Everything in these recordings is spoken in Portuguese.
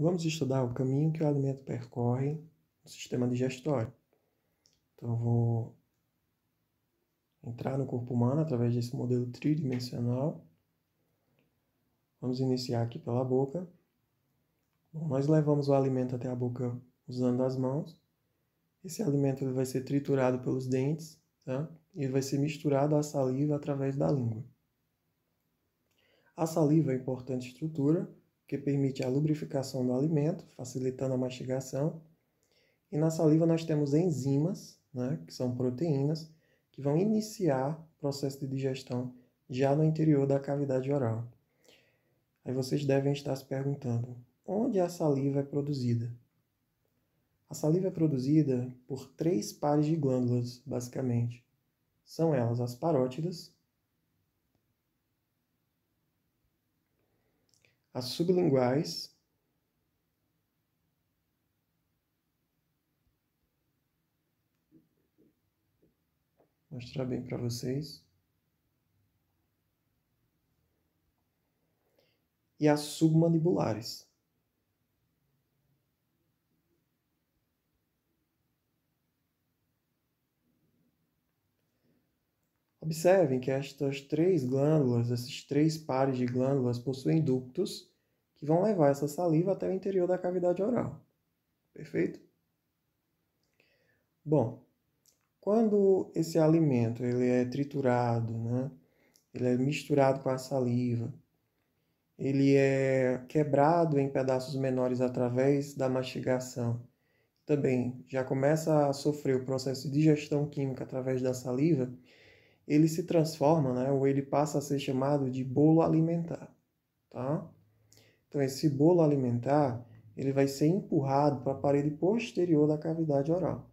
vamos estudar o caminho que o alimento percorre no sistema digestório. Então, eu vou entrar no corpo humano através desse modelo tridimensional. Vamos iniciar aqui pela boca. Bom, nós levamos o alimento até a boca usando as mãos. Esse alimento ele vai ser triturado pelos dentes, tá? E ele vai ser misturado à saliva através da língua. A saliva é uma importante estrutura que permite a lubrificação do alimento, facilitando a mastigação. E na saliva nós temos enzimas, né, que são proteínas, que vão iniciar o processo de digestão já no interior da cavidade oral. Aí vocês devem estar se perguntando, onde a saliva é produzida? A saliva é produzida por 3 pares de glândulas, basicamente. São elas as parótidas, as sublinguais, vou mostrar bem para vocês, e as submandibulares. Observem que estas 3 glândulas, esses 3 pares de glândulas, possuem ductos que vão levar essa saliva até o interior da cavidade oral. Perfeito? Bom, quando esse alimento ele é triturado, né? Ele é misturado com a saliva, ele é quebrado em pedaços menores através da mastigação, também já começa a sofrer o processo de digestão química através da saliva, ele se transforma, né, ou ele passa a ser chamado de bolo alimentar, tá? Então, esse bolo alimentar, ele vai ser empurrado para a parede posterior da cavidade oral.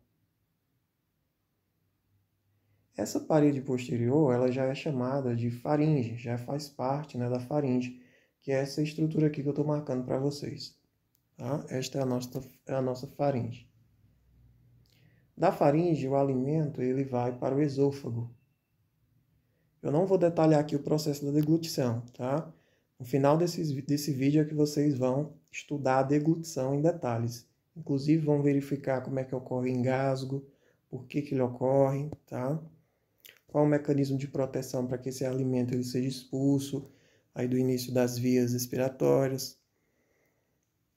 Essa parede posterior, ela já é chamada de faringe, já faz parte, né, da faringe, que é essa estrutura aqui que eu estou marcando para vocês. Tá? Esta é a nossa faringe. Da faringe, o alimento ele vai para o esôfago. Eu não vou detalhar aqui o processo da deglutição, tá? No final desse vídeo é que vocês vão estudar a deglutição em detalhes. Inclusive, vão verificar como é que ocorre o engasgo, por que ele ocorre, tá? Qual o mecanismo de proteção para que esse alimento ele seja expulso aí do início das vias respiratórias.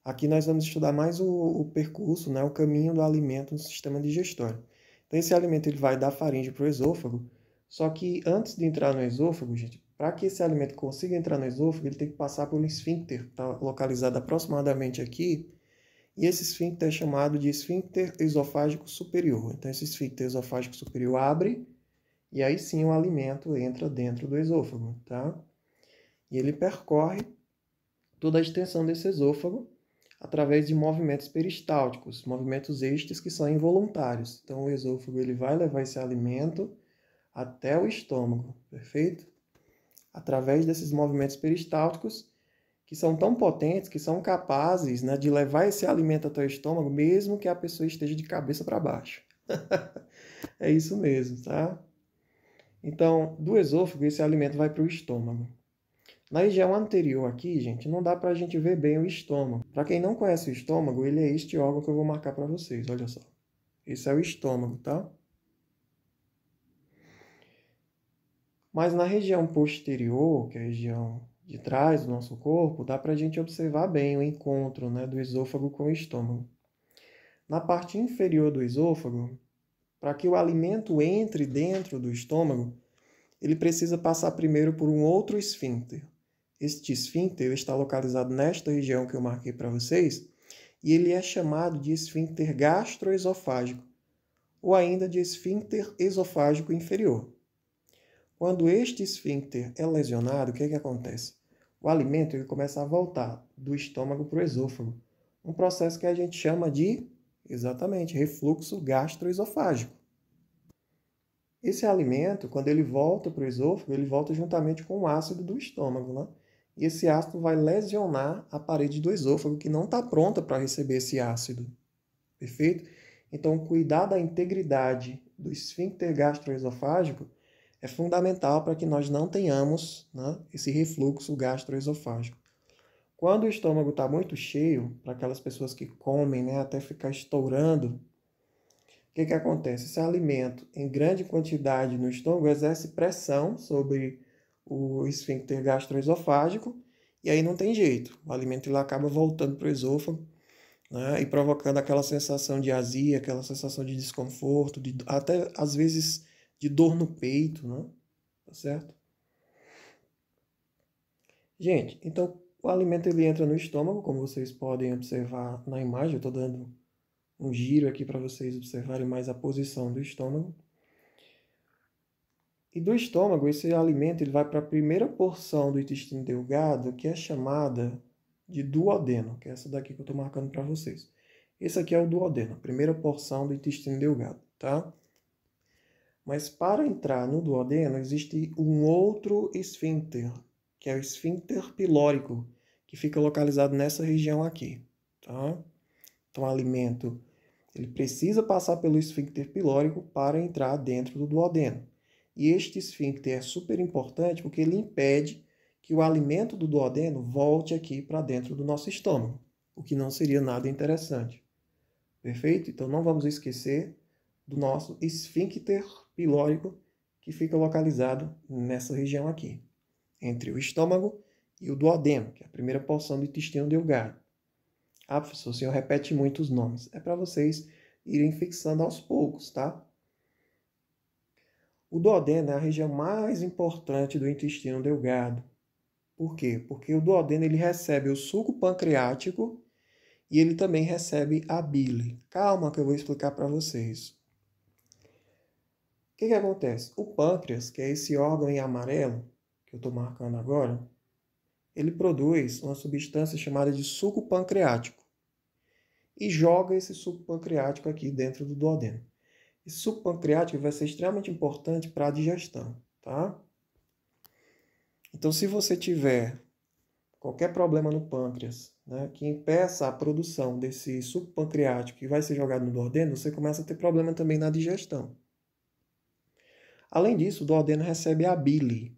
Aqui nós vamos estudar mais o percurso, né, o caminho do alimento no sistema digestório. Então, esse alimento ele vai da faringe para o esôfago, só que antes de entrar no esôfago, gente, para que esse alimento consiga entrar no esôfago, ele tem que passar por um esfíncter, está localizado aproximadamente aqui, e esse esfíncter é chamado de esfíncter esofágico superior. Então, esse esfíncter esofágico superior abre, e aí sim o alimento entra dentro do esôfago, tá? E ele percorre toda a extensão desse esôfago através de movimentos peristálticos, movimentos estes que são involuntários. Então o esôfago ele vai levar esse alimento até o estômago, perfeito? Através desses movimentos peristálticos que são tão potentes que são capazes, né, de levar esse alimento até o estômago mesmo que a pessoa esteja de cabeça para baixo. É isso mesmo, tá? Então, do esôfago, esse alimento vai para o estômago. Na região anterior aqui, gente, não dá para a gente ver bem o estômago. Para quem não conhece o estômago, ele é este órgão que eu vou marcar para vocês, olha só. Esse é o estômago, tá? Mas na região posterior, que é a região de trás do nosso corpo, dá para a gente observar bem o encontro, né, do esôfago com o estômago. Na parte inferior do esôfago, para que o alimento entre dentro do estômago, ele precisa passar primeiro por um outro esfíncter. Este esfíncter está localizado nesta região que eu marquei para vocês, e ele é chamado de esfíncter gastroesofágico, ou ainda de esfíncter esofágico inferior. Quando este esfíncter é lesionado, o que acontece? O alimento ele começa a voltar do estômago para o esôfago, um processo que a gente chama de, exatamente, refluxo gastroesofágico. Esse alimento, quando ele volta para o esôfago, ele volta juntamente com o ácido do estômago, né? E esse ácido vai lesionar a parede do esôfago, que não está pronta para receber esse ácido. Perfeito? Então, cuidar da integridade do esfíncter gastroesofágico é fundamental para que nós não tenhamos, né, esse refluxo gastroesofágico. Quando o estômago está muito cheio, para aquelas pessoas que comem, né, até ficar estourando, o que acontece? Esse alimento em grande quantidade no estômago exerce pressão sobre o esfíncter gastroesofágico e aí não tem jeito. O alimento ele acaba voltando para o esôfago, né, e provocando aquela sensação de azia, aquela sensação de desconforto, até às vezes de dor no peito, né? Tá certo? Gente, então o alimento ele entra no estômago, como vocês podem observar na imagem. Eu estou dando um giro aqui para vocês observarem mais a posição do estômago. E do estômago, esse alimento ele vai para a primeira porção do intestino delgado, que é chamada de duodeno, que é essa daqui que eu estou marcando para vocês. Esse aqui é o duodeno, a primeira porção do intestino delgado, tá? Mas para entrar no duodeno, existe um outro esfíncter, que é o esfíncter pilórico, que fica localizado nessa região aqui, tá? Então, o alimento ele precisa passar pelo esfíncter pilórico para entrar dentro do duodeno. E este esfíncter é super importante porque ele impede que o alimento do duodeno volte aqui para dentro do nosso estômago, o que não seria nada interessante. Perfeito? Então, não vamos esquecer do nosso esfíncter pilórico, que fica localizado nessa região aqui, entre o estômago e o duodeno, que é a primeira porção do intestino delgado. Ah, professor, o senhor repete muito os nomes. É para vocês irem fixando aos poucos, tá? O duodeno é a região mais importante do intestino delgado. Por quê? Porque o duodeno ele recebe o suco pancreático e ele também recebe a bile. Calma que eu vou explicar para vocês. O que acontece? O pâncreas, que é esse órgão em amarelo, que eu estou marcando agora, ele produz uma substância chamada de suco pancreático e joga esse suco pancreático aqui dentro do duodeno. Esse suco pancreático vai ser extremamente importante para a digestão, tá? Então, se você tiver qualquer problema no pâncreas, né, que impeça a produção desse suco pancreático que vai ser jogado no duodeno, você começa a ter problema também na digestão. Além disso, o duodeno recebe a bile.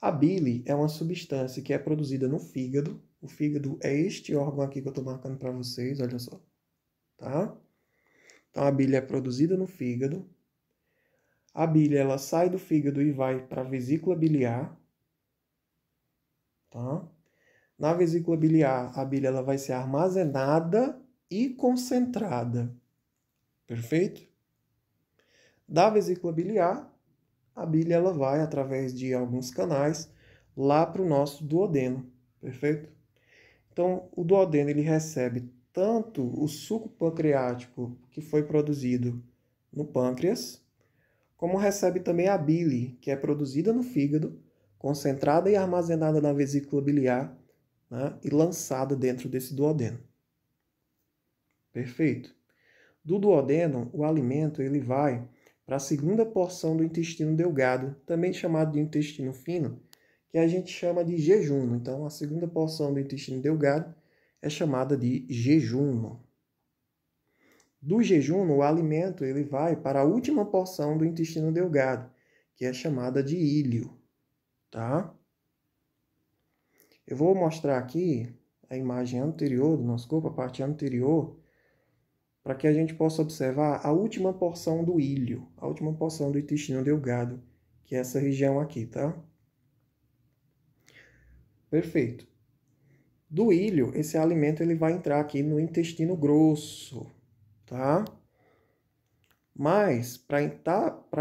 A bile é uma substância que é produzida no fígado. O fígado é este órgão aqui que eu estou marcando para vocês, olha só. Tá? Então, a bile é produzida no fígado. A bile ela sai do fígado e vai para a vesícula biliar. Tá? Na vesícula biliar, a bile ela vai ser armazenada e concentrada. Perfeito? Da vesícula biliar, a bile ela vai, através de alguns canais, lá para o nosso duodeno. Perfeito? Então, o duodeno ele recebe tanto o suco pancreático que foi produzido no pâncreas, como recebe também a bile, que é produzida no fígado, concentrada e armazenada na vesícula biliar, né, e lançada dentro desse duodeno. Perfeito? Do duodeno, o alimento ele vai para a segunda porção do intestino delgado, também chamado de intestino fino, que a gente chama de jejuno. Então, a segunda porção do intestino delgado é chamada de jejuno. Do jejuno, o alimento ele vai para a última porção do intestino delgado, que é chamada de íleo, tá? Eu vou mostrar aqui a imagem anterior do nosso corpo, a parte anterior, para que a gente possa observar a última porção do íleo, a última porção do intestino delgado, que é essa região aqui, tá? Perfeito. Do íleo, esse alimento ele vai entrar aqui no intestino grosso, tá? Mas, para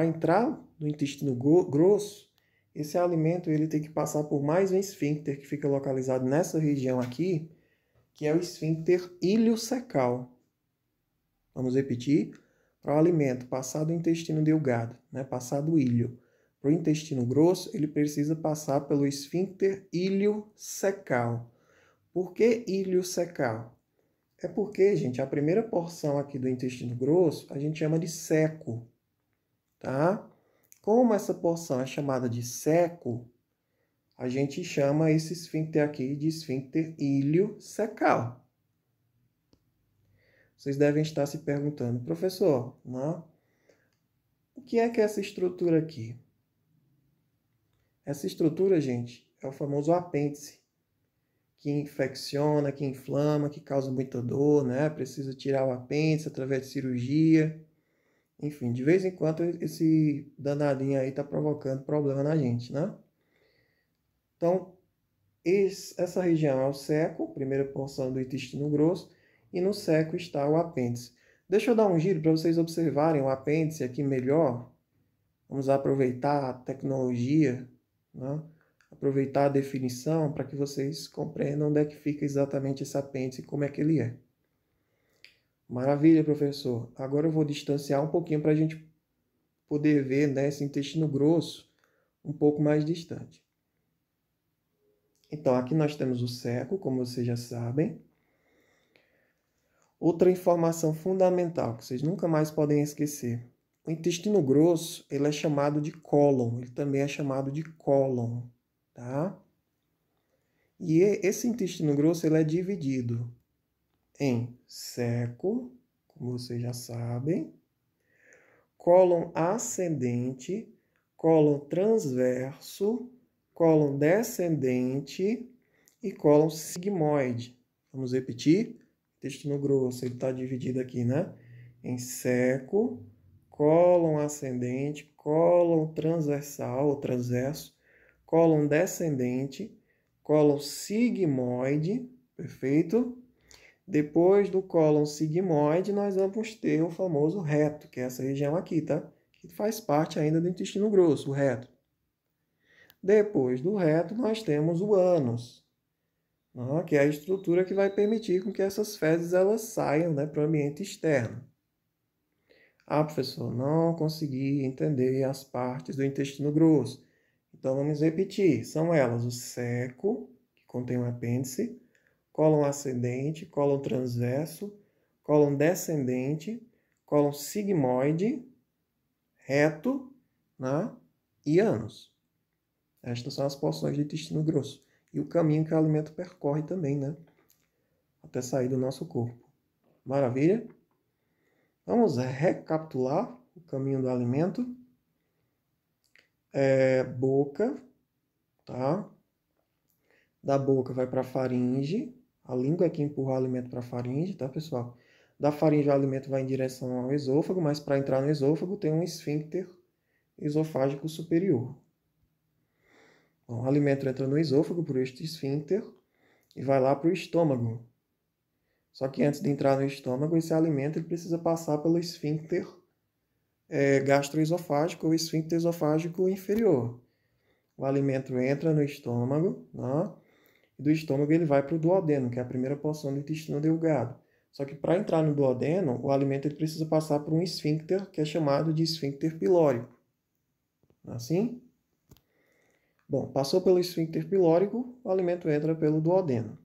entrar no intestino grosso, esse alimento ele tem que passar por mais um esfíncter que fica localizado nessa região aqui, que é o esfíncter iliocecal. Vamos repetir? Para o alimento passar do intestino delgado, né, passar do íleo para o intestino grosso, ele precisa passar pelo esfíncter iliocecal. Por que iliocecal? É porque, gente, a primeira porção aqui do intestino grosso a gente chama de seco, tá? Como essa porção é chamada de seco, a gente chama esse esfíncter aqui de esfíncter iliocecal. Vocês devem estar se perguntando, professor, não? O que é essa estrutura aqui? Essa estrutura, gente, é o famoso apêndice. que infecciona, que inflama, que causa muita dor, né? Precisa tirar o apêndice através de cirurgia. Enfim, de vez em quando esse danadinho aí está provocando problema na gente, né? Então, essa região é o seco, primeira porção do intestino grosso, e no seco está o apêndice. Deixa eu dar um giro para vocês observarem o apêndice aqui melhor. Vamos aproveitar a tecnologia, né? Aproveitar a definição para que vocês compreendam onde é que fica exatamente esse apêndice e como é que ele é. Maravilha, professor. Agora eu vou distanciar um pouquinho para a gente poder ver, né, esse intestino grosso um pouco mais distante. Então, aqui nós temos o seco, como vocês já sabem. Outra informação fundamental que vocês nunca mais podem esquecer. O intestino grosso, ele é chamado de cólon, ele também é chamado de cólon, tá? E esse intestino grosso, ele é dividido em seco, como vocês já sabem, cólon ascendente, cólon transverso, cólon descendente e cólon sigmoide. Vamos repetir? Intestino grosso, ele está dividido aqui, né? Em seco, cólon ascendente, cólon transversal ou transverso, cólon descendente, cólon sigmoide, perfeito? Depois do cólon sigmoide, nós vamos ter o famoso reto, que é essa região aqui, tá? Que faz parte ainda do intestino grosso, o reto. Depois do reto, nós temos o ânus, que é a estrutura que vai permitir com que essas fezes elas saiam, né, para o ambiente externo. Ah, professor, não consegui entender as partes do intestino grosso. Então, vamos repetir. São elas o seco, que contém o apêndice, cólon ascendente, cólon transverso, cólon descendente, cólon sigmoide, reto, né, e ânus. Estas são as porções do intestino grosso. E o caminho que o alimento percorre também, né, até sair do nosso corpo. Maravilha? Vamos recapitular o caminho do alimento. Boca, tá? Da boca vai para a faringe. A língua é que empurra o alimento para a faringe, tá, pessoal? Da faringe o alimento vai em direção ao esôfago, mas para entrar no esôfago tem um esfíncter esofágico superior. Bom, o alimento entra no esôfago por este esfíncter e vai lá para o estômago. Só que antes de entrar no estômago, esse alimento ele precisa passar pelo esfíncter gastroesofágico ou esfíncter esofágico inferior. O alimento entra no estômago, né? E do estômago ele vai para o duodeno, que é a primeira porção do intestino delgado. Só que para entrar no duodeno, o alimento ele precisa passar por um esfíncter que é chamado de esfíncter pilórico. Assim? Bom, passou pelo esfíncter pilórico, o alimento entra pelo duodeno.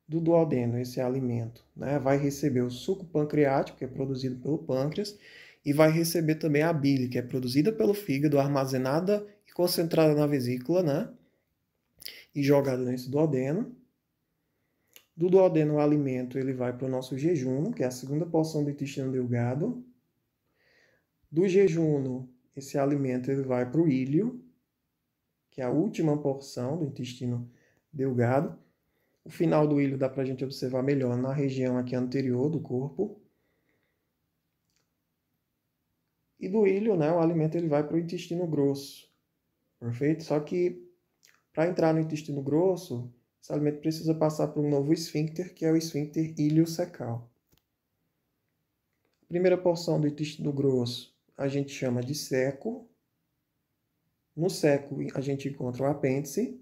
Do duodeno, esse alimento, né, vai receber o suco pancreático, que é produzido pelo pâncreas, e vai receber também a bile, que é produzida pelo fígado, armazenada e concentrada na vesícula, né, e jogada nesse duodeno. Do duodeno, o alimento ele vai para o nosso jejuno, que é a segunda porção do intestino delgado. Do jejuno, esse alimento ele vai para o íleo, que é a última porção do intestino delgado. O final do ilho dá para a gente observar melhor na região aqui anterior do corpo. E do ilho, né, o alimento ele vai para o intestino grosso. Perfeito? Só que para entrar no intestino grosso, esse alimento precisa passar por um novo esfíncter, que é o esfíncter iliocecal. A primeira porção do intestino grosso a gente chama de seco. No seco a gente encontra o apêndice.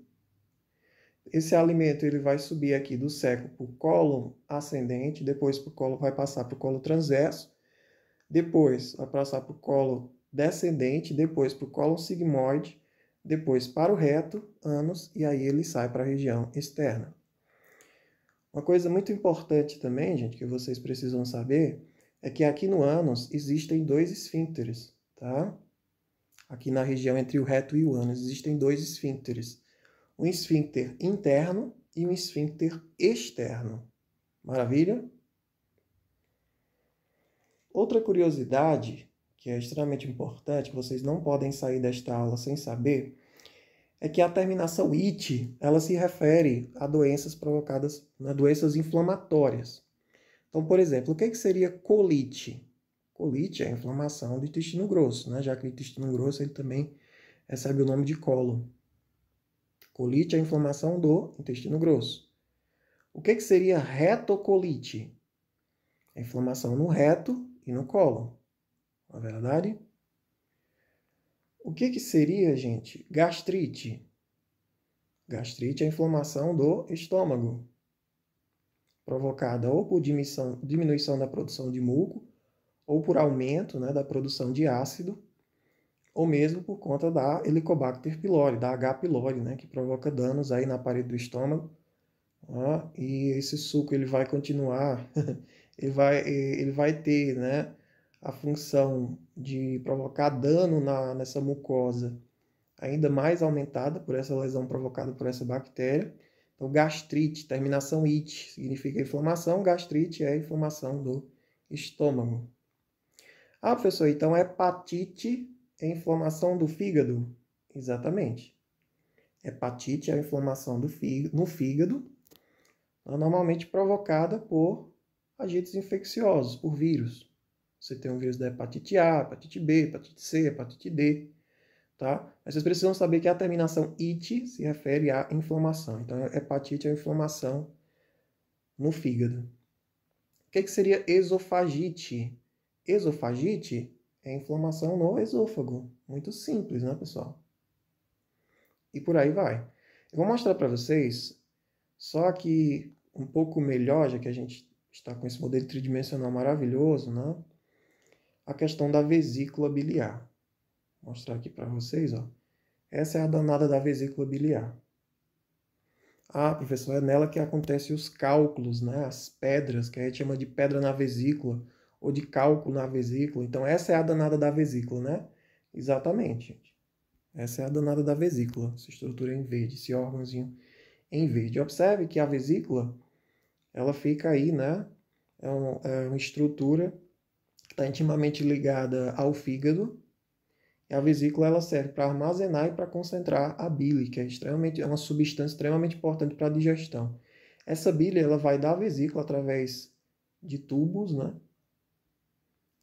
Esse alimento ele vai subir aqui do seco para o cólon ascendente, depois vai passar para o colo transverso, depois vai passar para o colo descendente, depois para o cólon sigmoide, depois para o reto, ânus, e aí ele sai para a região externa. Uma coisa muito importante também, gente, que vocês precisam saber, é que aqui no ânus existem dois esfíncteres, tá? Aqui na região entre o reto e o ânus existem dois esfíncteres. Um esfíncter interno e um esfíncter externo. Maravilha? Outra curiosidade, que é extremamente importante, que vocês não podem sair desta aula sem saber, é que a terminação "ite", ela se refere a doenças provocadas, né, doenças inflamatórias. Então, por exemplo, o que seria colite? Colite é a inflamação do intestino grosso, né? Já que o intestino grosso ele também recebe o nome de cólon. Colite é a inflamação do intestino grosso. O que seria retocolite? É a inflamação no reto e no cólon. Não é verdade? O que seria, gente, gastrite? Gastrite é a inflamação do estômago, provocada ou por diminuição da produção de muco, ou por aumento, né, da produção de ácido, ou mesmo por conta da Helicobacter pylori, da H. pylori, né, que provoca danos aí na parede do estômago. E esse suco ele vai continuar, ele vai ter, né, a função de provocar dano nessa mucosa ainda mais aumentada por essa lesão provocada por essa bactéria. Então, gastrite, terminação "ite", significa inflamação, gastrite é a inflamação do estômago. Professor, então hepatite é inflamação do fígado? Exatamente. Hepatite é a inflamação no fígado, normalmente provocada por agentes infecciosos, por vírus. Você tem o vírus da hepatite A, hepatite B, hepatite C, hepatite D. Tá? Mas vocês precisam saber que a terminação "ite" se refere à inflamação. Então, hepatite é a inflamação no fígado. O que seria esofagite? Esofagite é inflamação no esôfago. Muito simples, né, pessoal? E por aí vai. Eu vou mostrar para vocês, só que um pouco melhor, já que a gente está com esse modelo tridimensional maravilhoso, né? A questão da vesícula biliar. Vou mostrar aqui para vocês, ó. Essa é a danada da vesícula biliar. Professor, é nela que acontecem os cálculos, né? As pedras, que a gente chama de pedra na vesícula, ou de cálculo na vesícula. Então, essa é a danada da vesícula, né? Exatamente, gente. Essa é a danada da vesícula, essa estrutura em verde, esse órgãozinho em verde. Observe que a vesícula, ela fica aí, né? É uma estrutura que está intimamente ligada ao fígado. E a vesícula ela serve para armazenar e para concentrar a bile, que é uma substância extremamente importante para a digestão. Essa bile ela vai da vesícula através de tubos, né,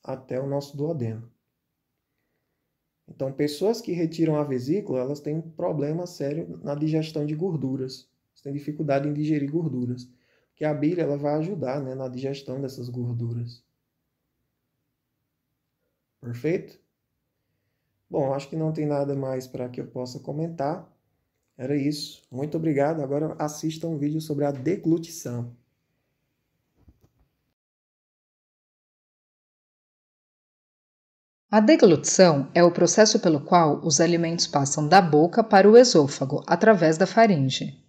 até o nosso duodeno. Então, pessoas que retiram a vesícula, elas têm um problema sério na digestão de gorduras. Elas têm dificuldade em digerir gorduras. Porque a bile ela vai ajudar, né, na digestão dessas gorduras. Perfeito? Bom, acho que não tem nada mais para que eu possa comentar. Era isso. Muito obrigado. Agora assista um vídeo sobre a deglutição. A deglutição é o processo pelo qual os alimentos passam da boca para o esôfago, através da faringe.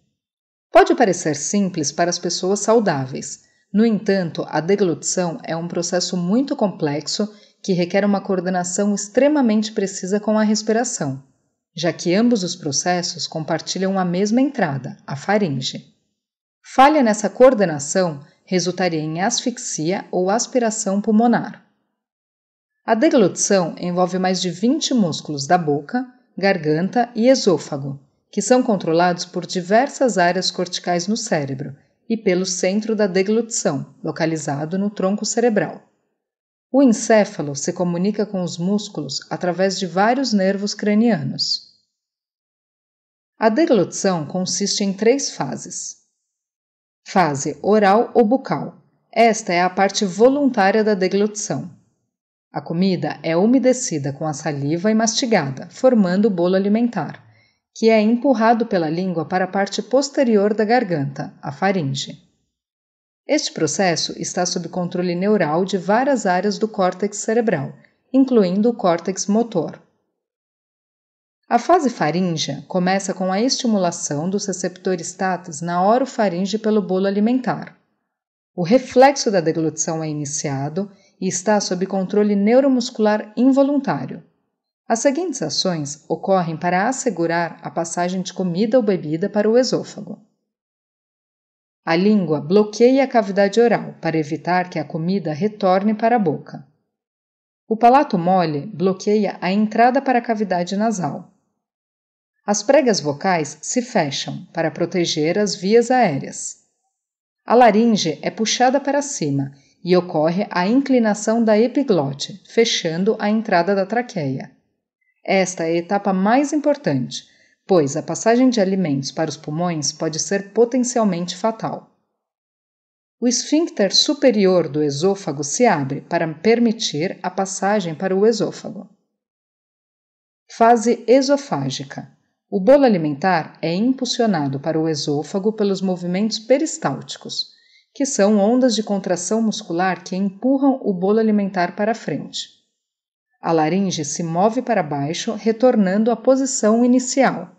Pode parecer simples para as pessoas saudáveis. No entanto, a deglutição é um processo muito complexo que requer uma coordenação extremamente precisa com a respiração, já que ambos os processos compartilham a mesma entrada, a faringe. Falha nessa coordenação resultaria em asfixia ou aspiração pulmonar. A deglutição envolve mais de 20 músculos da boca, garganta e esôfago, que são controlados por diversas áreas corticais no cérebro e pelo centro da deglutição, localizado no tronco cerebral. O encéfalo se comunica com os músculos através de vários nervos cranianos. A deglutição consiste em 3 fases. Fase oral ou bucal. Esta é a parte voluntária da deglutição. A comida é umedecida com a saliva e mastigada, formando o bolo alimentar, que é empurrado pela língua para a parte posterior da garganta, a faringe. Este processo está sob controle neural de várias áreas do córtex cerebral, incluindo o córtex motor. A fase faríngea começa com a estimulação dos receptores táteis na orofaringe pelo bolo alimentar. O reflexo da deglutição é iniciado e está sob controle neuromuscular involuntário. As seguintes ações ocorrem para assegurar a passagem de comida ou bebida para o esôfago. A língua bloqueia a cavidade oral para evitar que a comida retorne para a boca. O palato mole bloqueia a entrada para a cavidade nasal. As pregas vocais se fecham para proteger as vias aéreas. A laringe é puxada para cima e ocorre a inclinação da epiglote, fechando a entrada da traqueia. Esta é a etapa mais importante, pois a passagem de alimentos para os pulmões pode ser potencialmente fatal. O esfíncter superior do esôfago se abre para permitir a passagem para o esôfago. Fase esofágica. O bolo alimentar é impulsionado para o esôfago pelos movimentos peristálticos, que são ondas de contração muscular que empurram o bolo alimentar para frente. A laringe se move para baixo, retornando à posição inicial.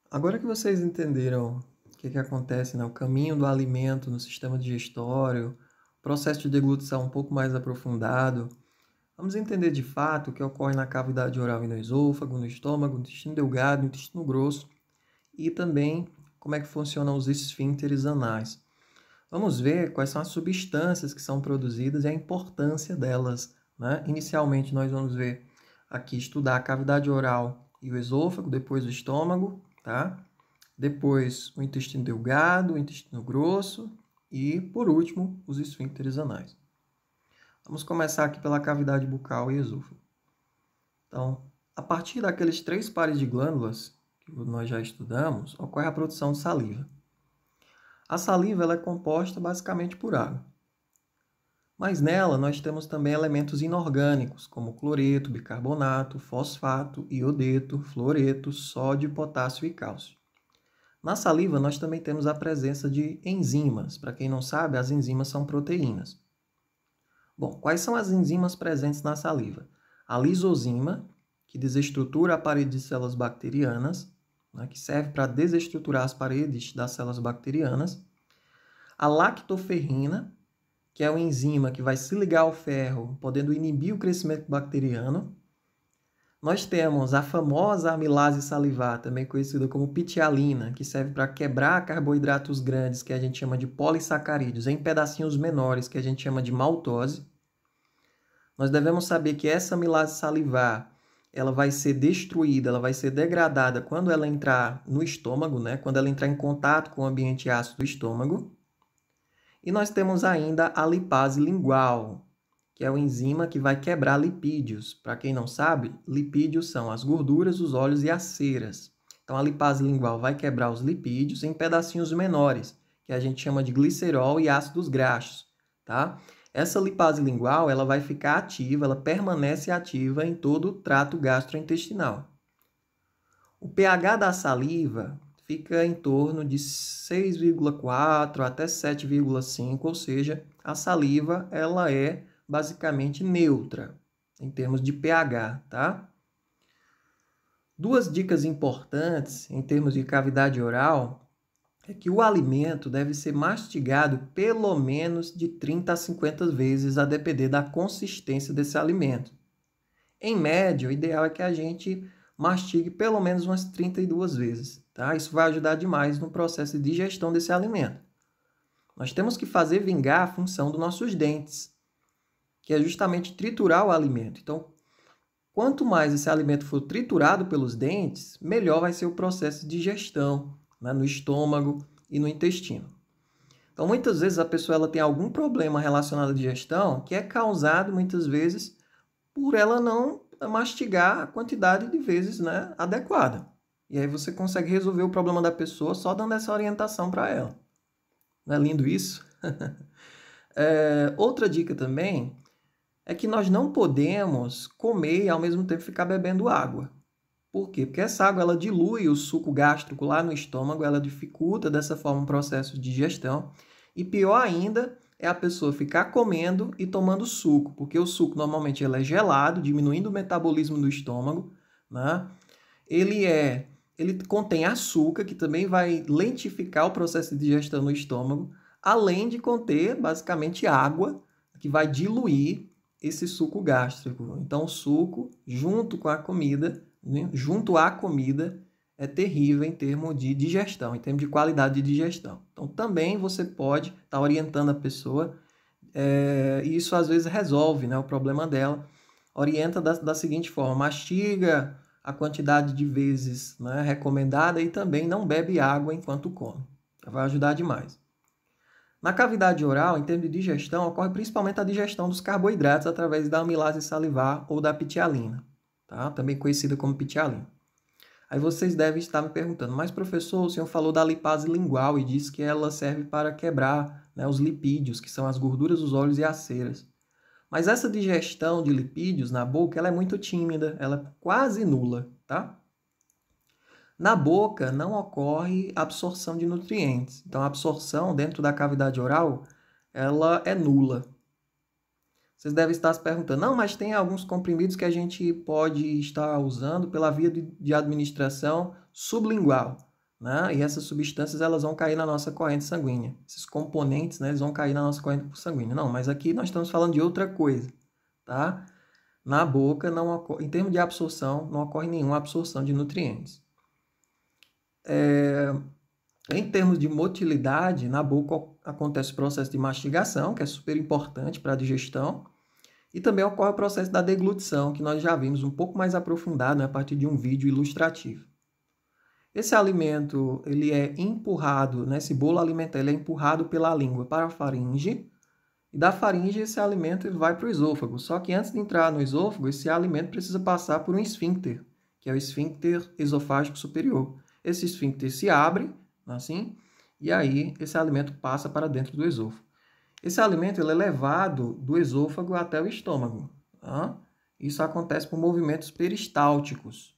Agora que vocês entenderam o que acontece, né? O caminho do alimento no sistema digestório, o processo de deglutição um pouco mais aprofundado, vamos entender de fato o que ocorre na cavidade oral e no esôfago, no estômago, no intestino delgado, no intestino grosso e também como é que funcionam os esfíncteres anais. Vamos ver quais são as substâncias que são produzidas e a importância delas, né? Inicialmente nós vamos ver aqui, estudar a cavidade oral e o esôfago, depois o estômago, tá? Depois o intestino delgado, o intestino grosso e, por último, os esfíncteres anais. Vamos começar aqui pela cavidade bucal e esôfago. Então, a partir daqueles 3 pares de glândulas que nós já estudamos, ocorre a produção de saliva. A saliva ela é composta basicamente por água. Mas nela nós temos também elementos inorgânicos, como cloreto, bicarbonato, fosfato, iodeto, fluoreto, sódio, potássio e cálcio. Na saliva nós também temos a presença de enzimas. Para quem não sabe, as enzimas são proteínas. Bom, quais são as enzimas presentes na saliva? A lisozima, que desestrutura a parede de células bacterianas, né, que serve para desestruturar as paredes das células bacterianas. A lactoferrina, que é uma enzima que vai se ligar ao ferro, podendo inibir o crescimento bacteriano. Nós temos a famosa amilase salivar, também conhecida como pitialina, que serve para quebrar carboidratos grandes, que a gente chama de polissacarídeos, em pedacinhos menores, que a gente chama de maltose. Nós devemos saber que essa amilase salivar, ela vai ser destruída, ela vai ser degradada quando ela entrar no estômago, né? Quando ela entrar em contato com o ambiente ácido do estômago. E nós temos ainda a lipase lingual, que é uma enzima que vai quebrar lipídios. Para quem não sabe, lipídios são as gorduras, os óleos e as ceras. Então, a lipase lingual vai quebrar os lipídios em pedacinhos menores, que a gente chama de glicerol e ácidos graxos, tá? Essa lipase lingual ela vai ficar ativa, ela permanece ativa em todo o trato gastrointestinal. O pH da saliva fica em torno de 6,4 até 7,5, ou seja, a saliva ela é basicamente neutra em termos de pH, tá? 2 dicas importantes em termos de cavidade oral é que o alimento deve ser mastigado pelo menos de 30 a 50 vezes, a depender da consistência desse alimento. Em média, o ideal é que a gente mastigue pelo menos umas 32 vezes, tá? Isso vai ajudar demais no processo de digestão desse alimento. Nós temos que fazer vingar a função dos nossos dentes, que é justamente triturar o alimento. Então, quanto mais esse alimento for triturado pelos dentes, melhor vai ser o processo de digestão, né, no estômago e no intestino. Então, muitas vezes a pessoa ela tem algum problema relacionado à digestão que é causado, muitas vezes, por ela não mastigar a quantidade de vezes, né, adequada. E aí você consegue resolver o problema da pessoa só dando essa orientação para ela. Não é lindo isso? Outra dica também é que nós não podemos comer e ao mesmo tempo ficar bebendo água. Por quê? Porque essa água ela dilui o suco gástrico lá no estômago, ela dificulta dessa forma o processo de digestão. E pior ainda é a pessoa ficar comendo e tomando suco, porque o suco normalmente ele é gelado, diminuindo o metabolismo do estômago, né? Ele contém açúcar, que também vai lentificar o processo de digestão no estômago, além de conter basicamente água, que vai diluir esse suco gástrico. Então, o suco, junto com a comida, junto à comida, é terrível em termos de digestão, em termos de qualidade de digestão. Então, também você pode estar orientando a pessoa, e isso às vezes resolve, né, o problema dela. Orienta da seguinte forma: mastiga a quantidade de vezes, né, recomendada e também não bebe água enquanto come. Vai ajudar demais. Na cavidade oral, em termos de digestão, ocorre principalmente a digestão dos carboidratos através da amilase salivar ou da pitialina, tá? Também conhecida como pitialina. Aí vocês devem estar me perguntando, mas professor, o senhor falou da lipase lingual e disse que ela serve para quebrar, né, os lipídios, que são as gorduras dos olhos e as ceras. Mas essa digestão de lipídios na boca, ela é muito tímida, ela é quase nula, tá? Na boca não ocorre absorção de nutrientes. Então, a absorção dentro da cavidade oral, ela é nula. Vocês devem estar se perguntando, não, mas tem alguns comprimidos que a gente pode estar usando pela via de administração sublingual, né? E essas substâncias, elas vão cair na nossa corrente sanguínea. Esses componentes, né, eles vão cair na nossa corrente sanguínea. Não, mas aqui nós estamos falando de outra coisa, tá? Na boca, não ocorre, em termos de absorção, não ocorre nenhuma absorção de nutrientes. Em termos de motilidade, na boca acontece o processo de mastigação, que é super importante para a digestão, e também ocorre o processo da deglutição, que nós já vimos um pouco mais aprofundado, né, a partir de um vídeo ilustrativo. Esse alimento, ele é empurrado, né, esse bolo alimentar, ele é empurrado pela língua para a faringe, e da faringe esse alimento ele vai para o esôfago. Só que antes de entrar no esôfago, esse alimento precisa passar por um esfíncter, que é o esfíncter esofágico superior. Esse esfíncter se abre, assim, e aí esse alimento passa para dentro do esôfago. Esse alimento ele é levado do esôfago até o estômago. Tá? Isso acontece por movimentos peristálticos.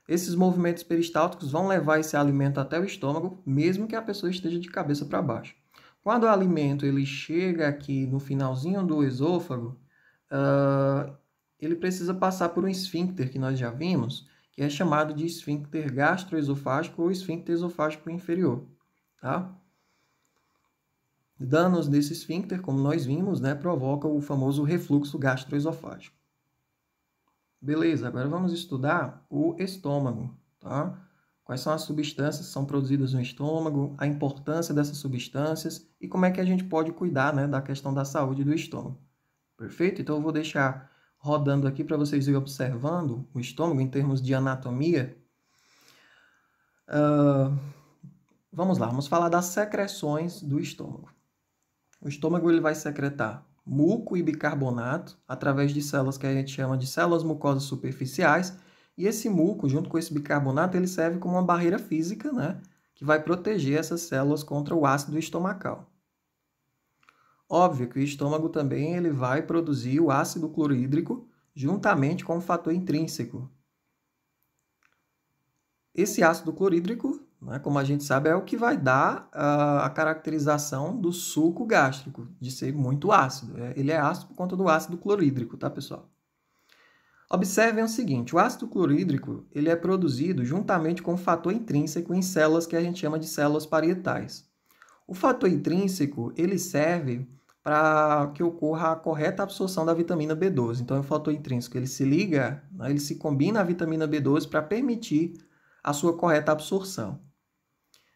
Esses movimentos peristálticos vão levar esse alimento até o estômago, mesmo que a pessoa esteja de cabeça para baixo. Quando o alimento ele chega aqui no finalzinho do esôfago, ele precisa passar por um esfíncter que nós já vimos, que é chamado de esfíncter gastroesofágico ou esfíncter esofágico inferior. Tá? Danos desse esfíncter, como nós vimos, né, provocam o famoso refluxo gastroesofágico. Beleza, agora vamos estudar o estômago. Tá? Quais são as substâncias que são produzidas no estômago, a importância dessas substâncias e como é que a gente pode cuidar, né, da questão da saúde do estômago. Perfeito? Então eu vou deixar rodando aqui para vocês irem observando o estômago em termos de anatomia. Vamos lá, vamos falar das secreções do estômago. O estômago ele vai secretar muco e bicarbonato através de células que a gente chama de células mucosas superficiais. E esse muco, junto com esse bicarbonato, ele serve como uma barreira física, né, que vai proteger essas células contra o ácido estomacal. Óbvio que o estômago também ele vai produzir o ácido clorídrico juntamente com o fator intrínseco. Esse ácido clorídrico, né, como a gente sabe, é o que vai dar a caracterização do suco gástrico, de ser muito ácido. Ele é ácido por conta do ácido clorídrico, tá, pessoal? Observem o seguinte, o ácido clorídrico ele é produzido juntamente com o fator intrínseco em células que a gente chama de células parietais. O fator intrínseco ele serve para que ocorra a correta absorção da vitamina B12. Então, o fator intrínseco ele se liga, né, ele se combina à vitamina B12 para permitir a sua correta absorção.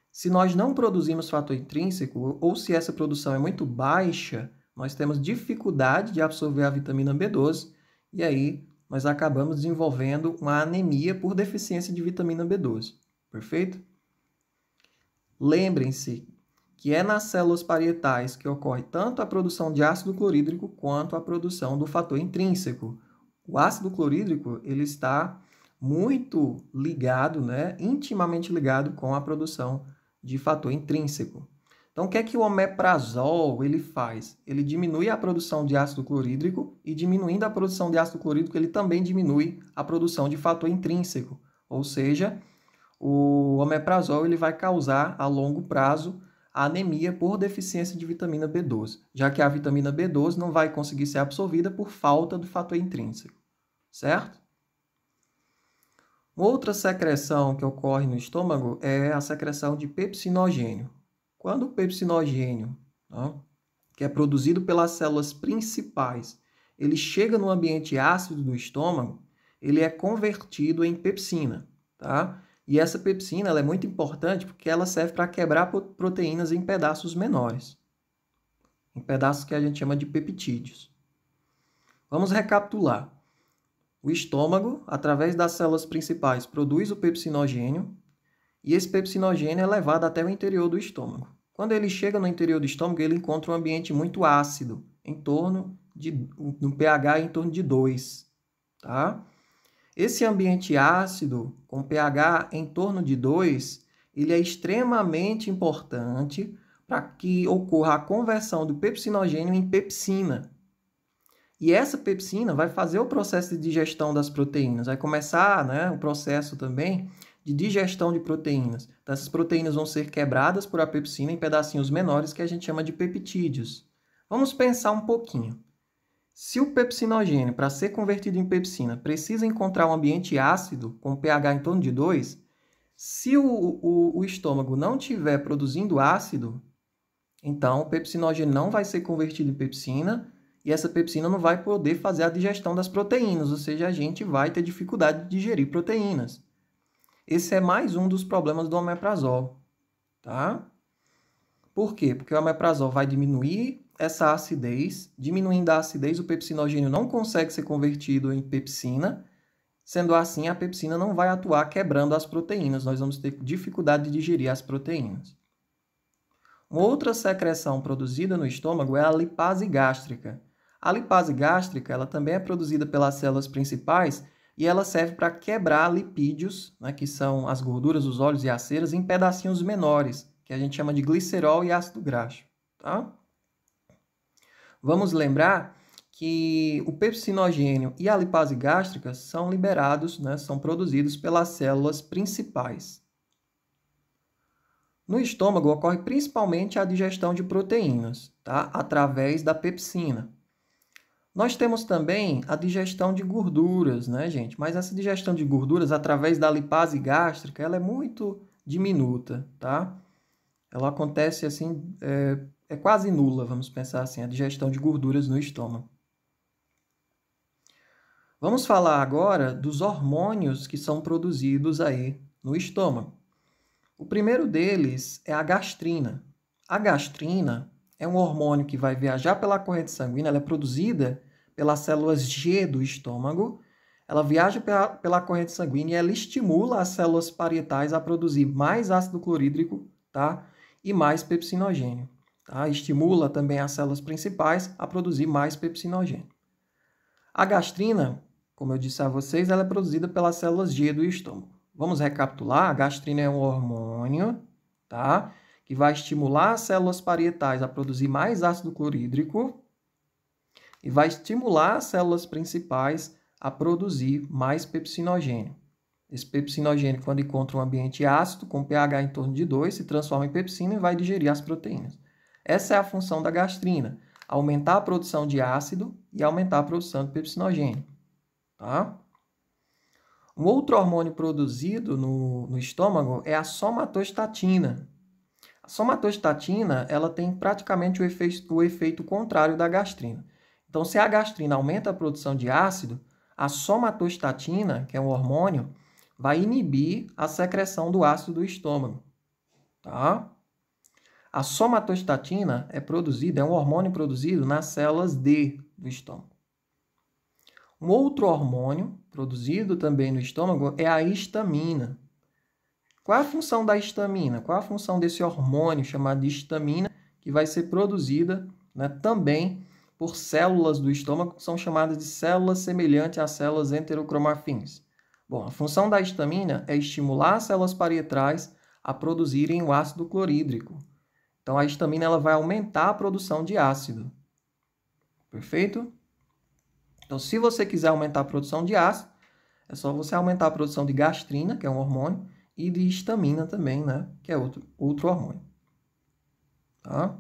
Se nós não produzimos fator intrínseco, ou se essa produção é muito baixa, nós temos dificuldade de absorver a vitamina B12 e aí nós acabamos desenvolvendo uma anemia por deficiência de vitamina B12. Perfeito? Lembrem-se que é nas células parietais que ocorre tanto a produção de ácido clorídrico quanto a produção do fator intrínseco. O ácido clorídrico ele está muito ligado, né, intimamente ligado com a produção de fator intrínseco. Então, o que é que o omeprazol ele faz? Ele diminui a produção de ácido clorídrico e, diminuindo a produção de ácido clorídrico, ele também diminui a produção de fator intrínseco. Ou seja, o omeprazol ele vai causar, a longo prazo, a anemia por deficiência de vitamina B12, já que a vitamina B12 não vai conseguir ser absorvida por falta do fator intrínseco. Certo? Outra secreção que ocorre no estômago é a secreção de pepsinogênio. Quando o pepsinogênio, né, que é produzido pelas células principais, ele chega no ambiente ácido do estômago, ele é convertido em pepsina. Tá? E essa pepsina ela é muito importante porque ela serve para quebrar proteínas em pedaços menores. Em pedaços que a gente chama de peptídeos. Vamos recapitular. O estômago, através das células principais, produz o pepsinogênio e esse pepsinogênio é levado até o interior do estômago. Quando ele chega no interior do estômago, ele encontra um ambiente muito ácido, no pH em torno de 2, tá? Esse ambiente ácido, com pH em torno de 2, ele é extremamente importante para que ocorra a conversão do pepsinogênio em pepsina. E essa pepsina vai fazer o processo de digestão das proteínas, vai começar, né, o processo também de digestão de proteínas. Então, essas proteínas vão ser quebradas por a pepsina em pedacinhos menores que a gente chama de peptídeos. Vamos pensar um pouquinho. Se o pepsinogênio, para ser convertido em pepsina, precisa encontrar um ambiente ácido, com pH em torno de 2, se o estômago não estiver produzindo ácido, então o pepsinogênio não vai ser convertido em pepsina e essa pepsina não vai poder fazer a digestão das proteínas, ou seja, a gente vai ter dificuldade de digerir proteínas. Esse é mais um dos problemas do omeprazol, tá? Por quê? Porque o omeprazol vai diminuir essa acidez. Diminuindo a acidez, o pepsinogênio não consegue ser convertido em pepsina. Sendo assim, a pepsina não vai atuar quebrando as proteínas. Nós vamos ter dificuldade de digerir as proteínas. Uma outra secreção produzida no estômago é a lipase gástrica. A lipase gástrica ela também é produzida pelas células principais e ela serve para quebrar lipídios, né, que são as gorduras dos óleos e as ceras, em pedacinhos menores, que a gente chama de glicerol e ácido graxo. Tá? Vamos lembrar que o pepsinogênio e a lipase gástrica são liberados, né, são produzidos pelas células principais. No estômago ocorre principalmente a digestão de proteínas, tá? Através da pepsina. Nós temos também a digestão de gorduras, né, gente? Mas essa digestão de gorduras através da lipase gástrica, ela é muito diminuta, tá? Ela acontece assim, é quase nula, vamos pensar assim, a digestão de gorduras no estômago. Vamos falar agora dos hormônios que são produzidos aí no estômago. O primeiro deles é a gastrina. A gastrina é um hormônio que vai viajar pela corrente sanguínea, ela é produzida pelas células G do estômago, ela viaja pela corrente sanguínea e ela estimula as células parietais a produzir mais ácido clorídrico, tá? E mais pepsinogênio. Tá? Estimula também as células principais a produzir mais pepsinogênio. A gastrina, como eu disse a vocês, ela é produzida pelas células G do estômago. Vamos recapitular, a gastrina é um hormônio, tá? Que vai estimular as células parietais a produzir mais ácido clorídrico e vai estimular as células principais a produzir mais pepsinogênio. Esse pepsinogênio, quando encontra um ambiente ácido, com pH em torno de 2, se transforma em pepsina e vai digerir as proteínas. Essa é a função da gastrina, aumentar a produção de ácido e aumentar a produção de pepsinogênio. Tá? Um outro hormônio produzido no estômago é a somatostatina. A somatostatina ela tem praticamente o efeito contrário da gastrina. Então, se a gastrina aumenta a produção de ácido, a somatostatina, que é um hormônio, vai inibir a secreção do ácido do estômago. Tá? A somatostatina é um hormônio produzido nas células D do estômago. Um outro hormônio produzido também no estômago é a histamina. Qual é a função da histamina? Qual é a função desse hormônio chamado de histamina, que vai ser produzida, né, também por células do estômago, que são chamadas de células semelhantes às células enterocromafins? Bom, a função da histamina é estimular as células parietais a produzirem o ácido clorídrico. Então, a histamina ela vai aumentar a produção de ácido. Perfeito? Então, se você quiser aumentar a produção de ácido, é só você aumentar a produção de gastrina, que é um hormônio, e de histamina também, né? Que é outro hormônio. Tá?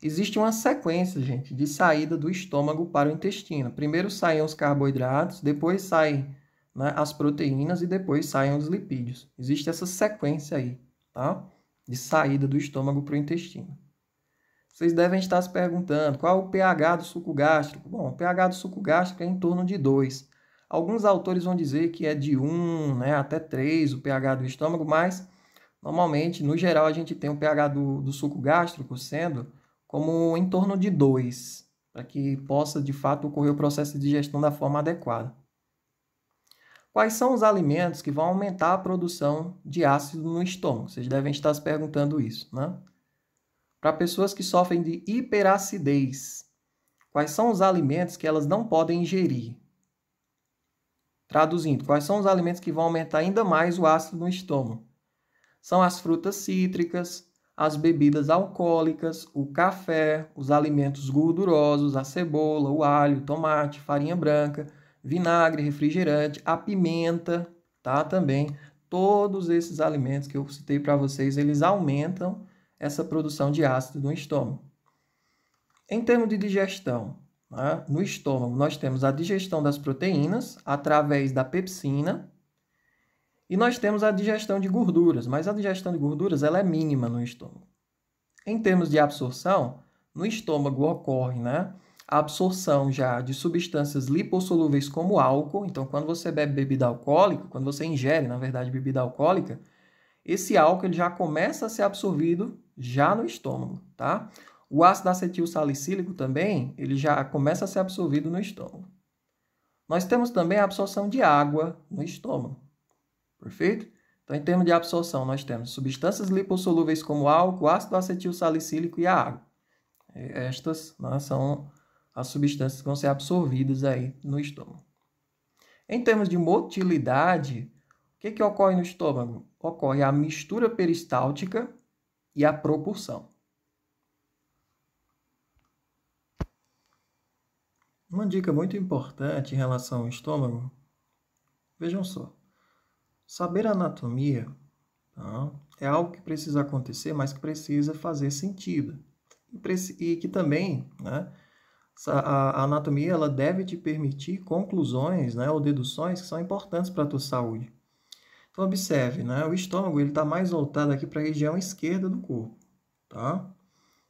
Existe uma sequência, gente, de saída do estômago para o intestino. Primeiro saem os carboidratos, depois saem, né, as proteínas e depois saem os lipídios. Existe essa sequência aí, tá? De saída do estômago para o intestino. Vocês devem estar se perguntando qual é o pH do suco gástrico. Bom, o pH do suco gástrico é em torno de 2. Alguns autores vão dizer que é de 1, né, até 3 o pH do estômago, mas normalmente, no geral, a gente tem o pH do suco gástrico sendo como em torno de 2, para que possa, de fato, ocorrer o processo de digestão da forma adequada. Quais são os alimentos que vão aumentar a produção de ácido no estômago? Vocês devem estar se perguntando isso, né? Para pessoas que sofrem de hiperacidez, quais são os alimentos que elas não podem ingerir? Traduzindo, quais são os alimentos que vão aumentar ainda mais o ácido no estômago? São as frutas cítricas, as bebidas alcoólicas, o café, os alimentos gordurosos, a cebola, o alho, o tomate, farinha branca, vinagre, refrigerante, a pimenta, tá? Também todos esses alimentos que eu citei para vocês, eles aumentam essa produção de ácido no estômago. Em termos de digestão, né? No estômago nós temos a digestão das proteínas através da pepsina e nós temos a digestão de gorduras, mas a digestão de gorduras ela é mínima no estômago. Em termos de absorção, no estômago ocorre, né, a absorção já de substâncias lipossolúveis como álcool. Então, quando você bebe bebida alcoólica, quando você ingere, na verdade, bebida alcoólica, esse álcool ele já começa a ser absorvido já no estômago, tá? O ácido acetil salicílico também, ele já começa a ser absorvido no estômago. Nós temos também a absorção de água no estômago, perfeito? Então, em termos de absorção, nós temos substâncias lipossolúveis como álcool, ácido acetil salicílico e a água. Estas, né, são as substâncias que vão ser absorvidas aí no estômago. Em termos de motilidade, o que ocorre no estômago? Ocorre a mistura peristáltica e a propulsão. Uma dica muito importante em relação ao estômago, vejam só, saber a anatomia, tá, é algo que precisa acontecer, mas que precisa fazer sentido. E que também, né, a anatomia ela deve te permitir conclusões, né, ou deduções que são importantes para a tua saúde. Então, observe, né, o estômago está mais voltado aqui para a região esquerda do corpo. Tá?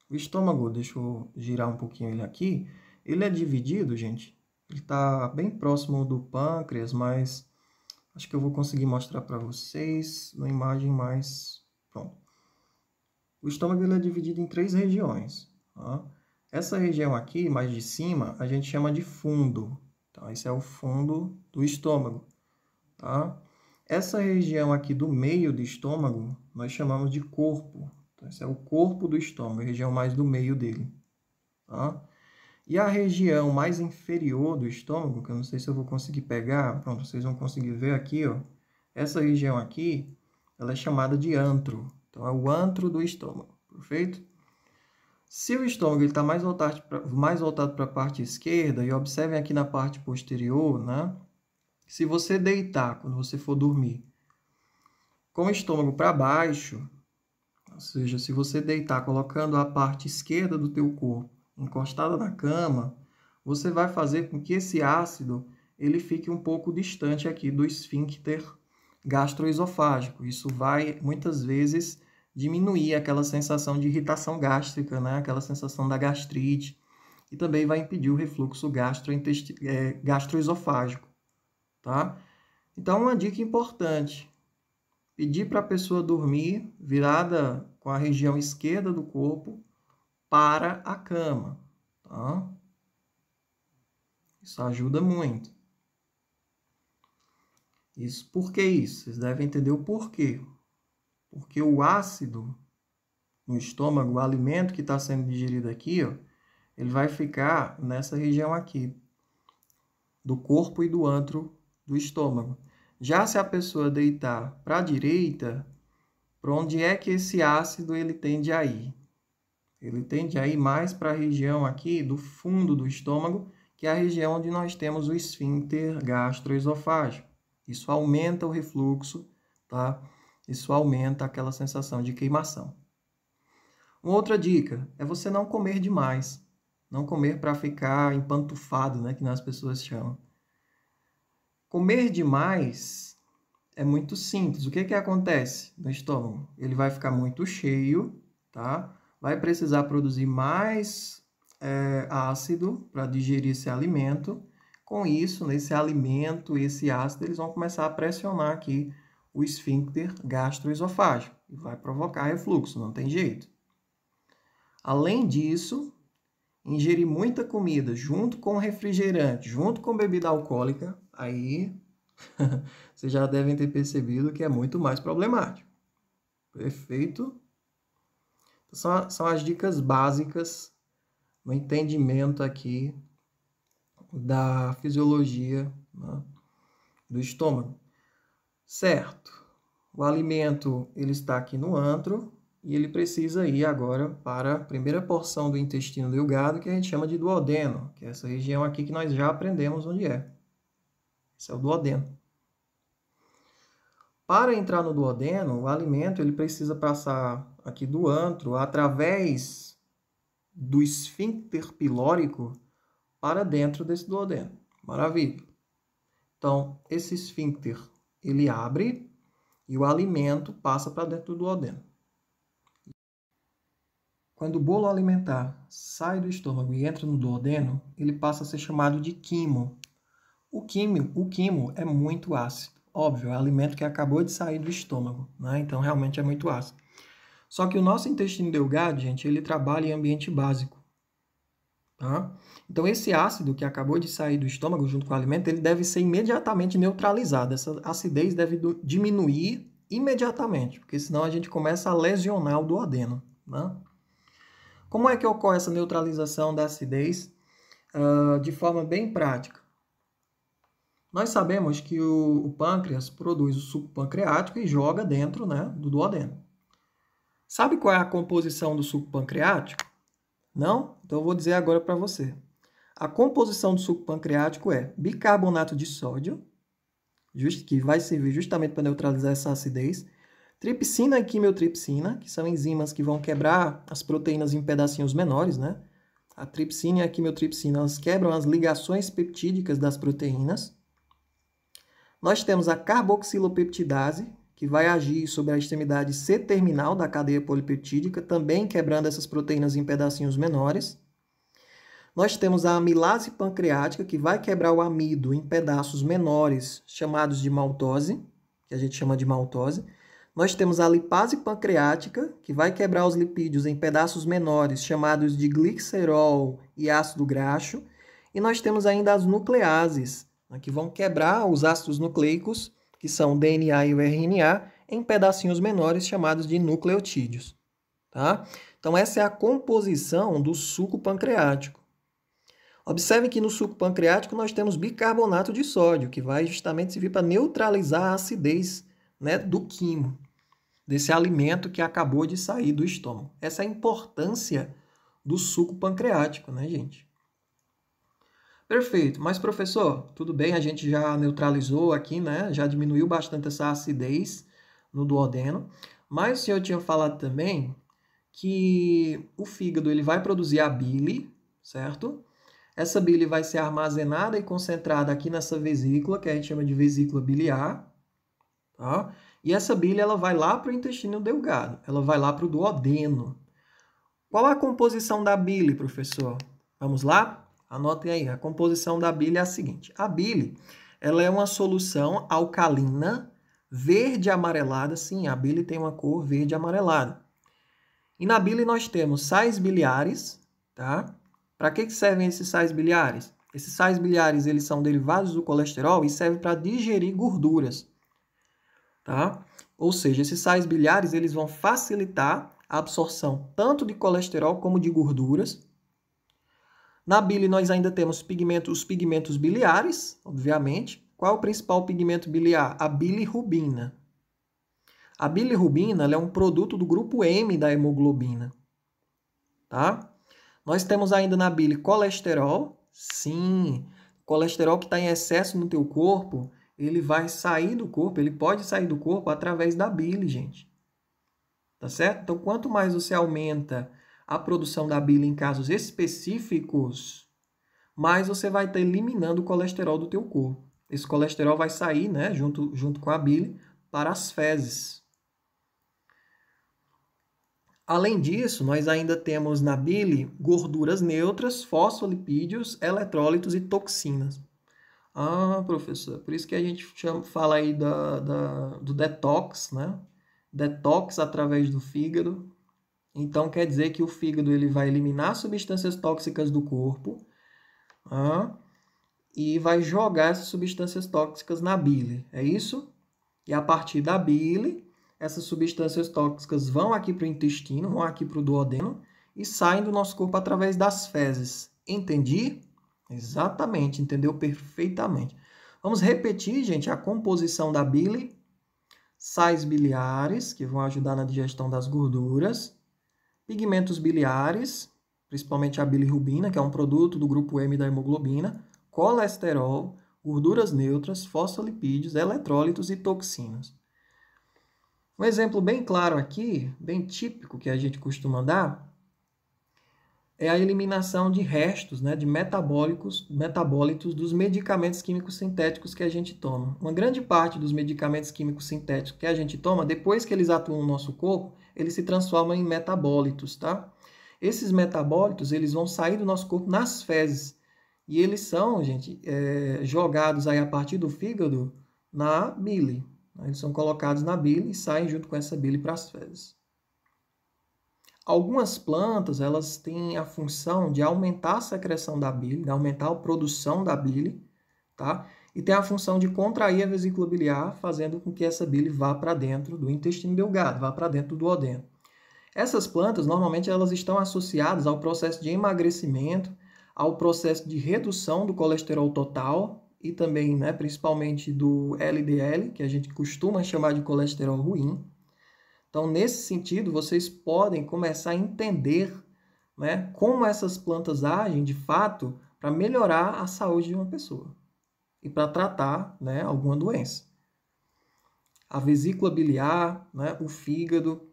O estômago, deixa eu girar um pouquinho ele aqui, ele é dividido, gente, ele está bem próximo do pâncreas, mas acho que eu vou conseguir mostrar para vocês numa imagem mais... Pronto. O estômago ele é dividido em 3 regiões. Tá? Essa região aqui, mais de cima, a gente chama de fundo. Tá? Esse é o fundo do estômago. Tá? Essa região aqui do meio do estômago, nós chamamos de corpo. Então, esse é o corpo do estômago, a região mais do meio dele. Tá? E a região mais inferior do estômago, que eu não sei se eu vou conseguir pegar, pronto, vocês vão conseguir ver aqui, ó. Essa região aqui, ela é chamada de antro. Então, é o antro do estômago, perfeito? Se o estômago está mais voltado para a parte esquerda, e observem aqui na parte posterior, né? Se você deitar, quando você for dormir, com o estômago para baixo, ou seja, se você deitar colocando a parte esquerda do teu corpo encostada na cama, você vai fazer com que esse ácido ele fique um pouco distante aqui do esfíncter gastroesofágico. Isso vai, muitas vezes, diminuir aquela sensação de irritação gástrica, né? Aquela sensação da gastrite, e também vai impedir o refluxo gastroesofágico. Tá? Então, uma dica importante, pedir para a pessoa dormir virada com a região esquerda do corpo para a cama. Tá? Isso ajuda muito. Isso, por que isso? Vocês devem entender o porquê. Porque o ácido no estômago, o alimento que está sendo digerido aqui, ó, ele vai ficar nessa região aqui, do corpo e do antro do estômago. Já se a pessoa deitar para a direita, para onde é que esse ácido ele tende a ir? Ele tende a ir mais para a região aqui do fundo do estômago, que é a região onde nós temos o esfíncter gastroesofágico. Isso aumenta o refluxo, tá? Isso aumenta aquela sensação de queimação. Uma outra dica é você não comer demais. Não comer para ficar empantufado, né, que as pessoas chamam. Comer demais é muito simples. O que acontece no estômago? Ele vai ficar muito cheio, tá? Vai precisar produzir mais ácido para digerir esse alimento. Com isso, nesse alimento, esse ácido, eles vão começar a pressionar aqui o esfíncter gastroesofágico e vai provocar refluxo, não tem jeito. Além disso, ingerir muita comida junto com refrigerante, junto com bebida alcoólica, aí Vocês já devem ter percebido que é muito mais problemático. Perfeito? São as dicas básicas no entendimento aqui da fisiologia, né, do estômago. Certo. O alimento ele está aqui no antro e ele precisa ir agora para a primeira porção do intestino delgado, que a gente chama de duodeno, que é essa região aqui que nós já aprendemos onde é. Esse é o duodeno. Para entrar no duodeno, o alimento ele precisa passar aqui do antro através do esfíncter pilórico para dentro desse duodeno. Maravilha. Então, esse esfíncter ele abre e o alimento passa para dentro do duodeno. Quando o bolo alimentar sai do estômago e entra no duodeno, ele passa a ser chamado de quimo. O quimo é muito ácido. Óbvio, é alimento que acabou de sair do estômago, né? Então realmente é muito ácido. Só que o nosso intestino delgado, gente, ele trabalha em ambiente básico. Tá? Então esse ácido que acabou de sair do estômago junto com o alimento, ele deve ser imediatamente neutralizado. Essa acidez deve diminuir imediatamente, porque senão a gente começa a lesionar o duodeno, né? Como é que ocorre essa neutralização da acidez de forma bem prática? Nós sabemos que o pâncreas produz o suco pancreático e joga dentro, né, do duodeno. Sabe qual é a composição do suco pancreático? Não? Então eu vou dizer agora para você. A composição do suco pancreático é bicarbonato de sódio, que vai servir justamente para neutralizar essa acidez, tripsina e quimiotripsina, que são enzimas que vão quebrar as proteínas em pedacinhos menores, né? A tripsina e a quimiotripsina, elas quebram as ligações peptídicas das proteínas. Nós temos a carboxilopeptidase, que vai agir sobre a extremidade C-terminal da cadeia polipeptídica, também quebrando essas proteínas em pedacinhos menores. Nós temos a amilase pancreática, que vai quebrar o amido em pedaços menores, chamados de maltose, que a gente chama de maltose. Nós temos a lipase pancreática, que vai quebrar os lipídios em pedaços menores, chamados de glicerol e ácido graxo. E nós temos ainda as nucleases, que vão quebrar os ácidos nucleicos, que são o DNA e o RNA, em pedacinhos menores chamados de nucleotídeos. Tá? Então, essa é a composição do suco pancreático. Observe que no suco pancreático nós temos bicarbonato de sódio, que vai justamente servir para neutralizar a acidez, né, do quimo, desse alimento que acabou de sair do estômago. Essa é a importância do suco pancreático, né, gente? Perfeito. Mas, professor, tudo bem, a gente já neutralizou aqui, né? Já diminuiu bastante essa acidez no duodeno. Mas o senhor tinha falado também que o fígado ele vai produzir a bile, certo? Essa bile vai ser armazenada e concentrada aqui nessa vesícula, que a gente chama de vesícula biliar, tá? E essa bile ela vai lá para o intestino delgado, ela vai lá para o duodeno. Qual a composição da bile, professor? Vamos lá? Anotem aí, a composição da bile é a seguinte. A bile, ela é uma solução alcalina, verde amarelada. Sim, a bile tem uma cor verde amarelada. E na bile nós temos sais biliares, tá? Para que servem esses sais biliares? Esses sais biliares, eles são derivados do colesterol e servem para digerir gorduras, tá? Ou seja, esses sais biliares, eles vão facilitar a absorção tanto de colesterol como de gorduras. Na bile, nós ainda temos os pigmentos biliares, obviamente. Qual é o principal pigmento biliar? A bilirrubina. A bilirrubina ela é um produto do grupo M da hemoglobina. Tá? Nós temos ainda na bile colesterol. Sim, colesterol que está em excesso no teu corpo, ele vai sair do corpo, ele pode sair do corpo através da bile, gente. Tá certo? Então, quanto mais você aumenta a produção da bile em casos específicos, mais você vai estar eliminando o colesterol do teu corpo. Esse colesterol vai sair, né, junto com a bile para as fezes. Além disso, nós ainda temos na bile gorduras neutras, fosfolipídios, eletrólitos e toxinas. Ah, professor, por isso que a gente fala aí do detox, né? Detox através do fígado. Então, quer dizer que o fígado ele vai eliminar substâncias tóxicas do corpo, e vai jogar essas substâncias tóxicas na bile. É isso? E a partir da bile, essas substâncias tóxicas vão aqui para o intestino, vão aqui para o duodeno e saem do nosso corpo através das fezes. Entendi? Exatamente, entendeu perfeitamente. Vamos repetir, gente, a composição da bile. Sais biliares, que vão ajudar na digestão das gorduras. Pigmentos biliares, principalmente a bilirrubina, que é um produto do grupo M da hemoglobina. Colesterol, gorduras neutras, fosfolipídios, eletrólitos e toxinas. Um exemplo bem claro aqui, bem típico que a gente costuma dar, é a eliminação de restos, né, de metabólitos dos medicamentos químicos sintéticos que a gente toma. Uma grande parte dos medicamentos químicos sintéticos que a gente toma, depois que eles atuam no nosso corpo, eles se transformam em metabólitos, tá? Esses metabólitos, eles vão sair do nosso corpo nas fezes. E eles são, gente, jogados aí a partir do fígado na bile. Eles são colocados na bile e saem junto com essa bile para as fezes. Algumas plantas, elas têm a função de aumentar a secreção da bile, de aumentar a produção da bile, tá? E tem a função de contrair a vesícula biliar, fazendo com que essa bile vá para dentro do intestino delgado, vá para dentro do duodeno. Essas plantas, normalmente, elas estão associadas ao processo de emagrecimento, ao processo de redução do colesterol total e também, né, principalmente do LDL, que a gente costuma chamar de colesterol ruim. Então, nesse sentido, vocês podem começar a entender, né, como essas plantas agem, de fato, para melhorar a saúde de uma pessoa e para tratar, né, alguma doença. A vesícula biliar, né, o fígado,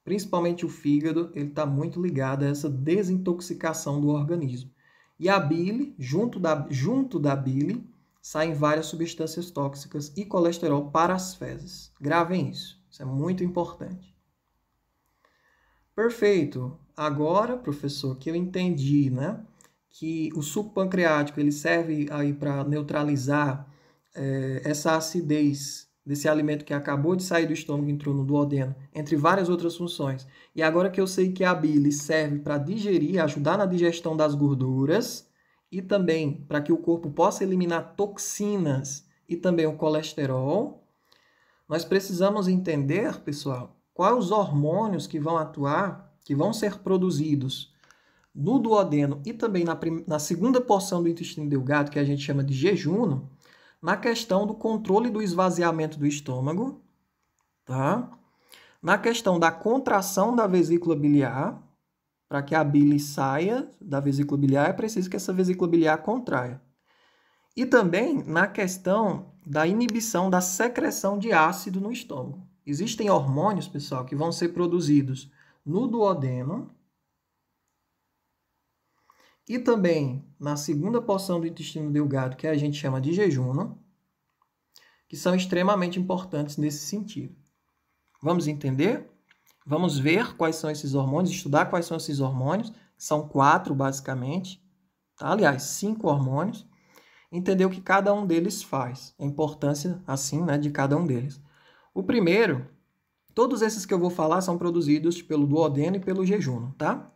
principalmente o fígado, ele está muito ligado a essa desintoxicação do organismo. E a bile, junto da bile, saem várias substâncias tóxicas e colesterol para as fezes. Gravem isso. Isso é muito importante. Perfeito. Agora, professor, que eu entendi, né, que o suco pancreático ele serve aí para neutralizar essa acidez desse alimento que acabou de sair do estômago e entrou no duodeno, entre várias outras funções. E agora que eu sei que a bile serve para digerir, ajudar na digestão das gorduras e também para que o corpo possa eliminar toxinas e também o colesterol, nós precisamos entender, pessoal, quais os hormônios que vão atuar, que vão ser produzidos no duodeno e também na segunda porção do intestino delgado, que a gente chama de jejum, na questão do controle do esvaziamento do estômago, tá? Na questão da contração da vesícula biliar, para que a bile saia da vesícula biliar, é preciso que essa vesícula biliar contraia. E também na questão da inibição da secreção de ácido no estômago. Existem hormônios, pessoal, que vão ser produzidos no duodeno e também na segunda porção do intestino delgado, que a gente chama de jejum, que são extremamente importantes nesse sentido. Vamos entender? Vamos ver quais são esses hormônios, estudar quais são esses hormônios. São 4, basicamente. Tá? Aliás, 5 hormônios. Entender o que cada um deles faz. A importância, assim, né, de cada um deles. O primeiro, todos esses que eu vou falar são produzidos pelo duodeno e pelo jejum, tá?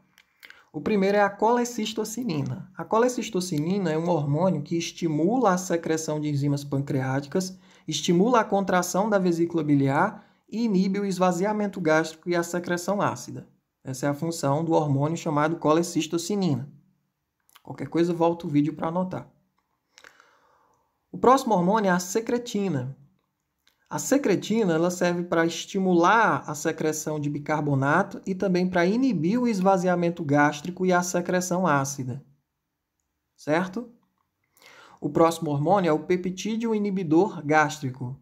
O primeiro é a colecistocinina. A colecistocinina é um hormônio que estimula a secreção de enzimas pancreáticas, estimula a contração da vesícula biliar e inibe o esvaziamento gástrico e a secreção ácida. Essa é a função do hormônio chamado colecistocinina. Qualquer coisa, volta o vídeo para anotar. O próximo hormônio é a secretina. A secretina ela serve para estimular a secreção de bicarbonato e também para inibir o esvaziamento gástrico e a secreção ácida. Certo? O próximo hormônio é o peptídeo inibidor gástrico.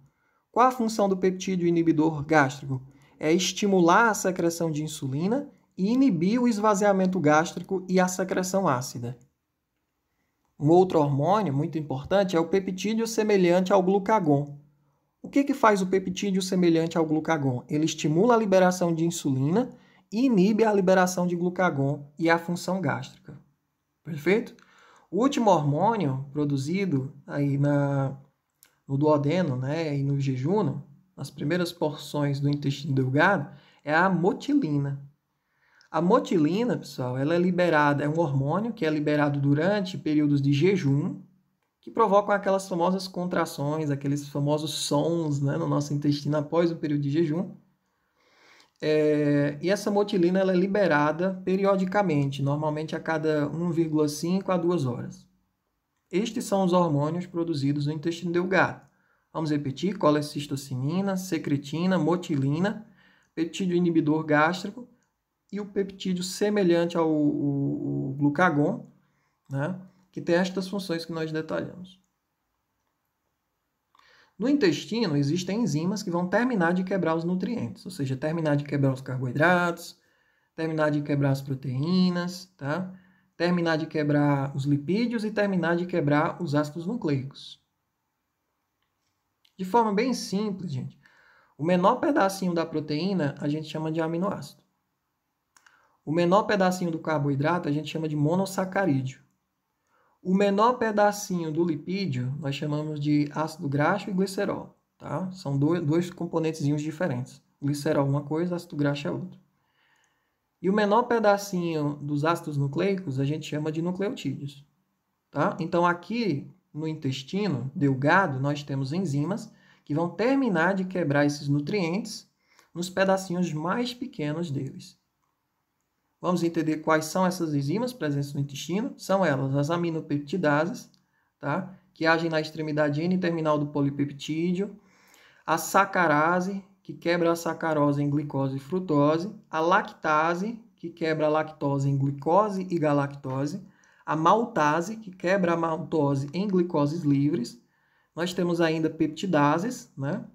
Qual a função do peptídeo inibidor gástrico? É estimular a secreção de insulina e inibir o esvaziamento gástrico e a secreção ácida. Um outro hormônio muito importante é o peptídeo semelhante ao glucagon. O que faz o peptídeo semelhante ao glucagon? Ele estimula a liberação de insulina e inibe a liberação de glucagon e a função gástrica. Perfeito? O último hormônio produzido aí no duodeno, né, e no jejum, nas primeiras porções do intestino delgado, é a motilina. A motilina, pessoal, ela é liberada, é um hormônio que é liberado durante períodos de jejum, que provocam aquelas famosas contrações, aqueles famosos sons, né, no nosso intestino após o período de jejum. E essa motilina ela é liberada periodicamente, normalmente a cada 1,5 a 2 horas. Estes são os hormônios produzidos no intestino delgado. Vamos repetir: colecistocinina, secretina, motilina, peptídeo inibidor gástrico e o peptídeo semelhante ao glucagon, né, que tem estas funções que nós detalhamos. No intestino, existem enzimas que vão terminar de quebrar os nutrientes, ou seja, terminar de quebrar os carboidratos, terminar de quebrar as proteínas, tá? Terminar de quebrar os lipídios e terminar de quebrar os ácidos nucleicos. De forma bem simples, gente, o menor pedacinho da proteína a gente chama de aminoácido. O menor pedacinho do carboidrato a gente chama de monossacarídeo. O menor pedacinho do lipídio nós chamamos de ácido graxo e glicerol. Tá? São dois componentezinhos diferentes. Glicerol é uma coisa, ácido graxo é outra. E o menor pedacinho dos ácidos nucleicos a gente chama de nucleotídeos. Tá? Então, aqui no intestino delgado, nós temos enzimas que vão terminar de quebrar esses nutrientes nos pedacinhos mais pequenos deles. Vamos entender quais são essas enzimas presentes no intestino. São elas as aminopeptidases, tá? Que agem na extremidade N-terminal do polipeptídeo, a sacarase, que quebra a sacarose em glicose e frutose, a lactase, que quebra a lactose em glicose e galactose, a maltase, que quebra a maltose em glicoses livres. Nós temos ainda peptidases, né?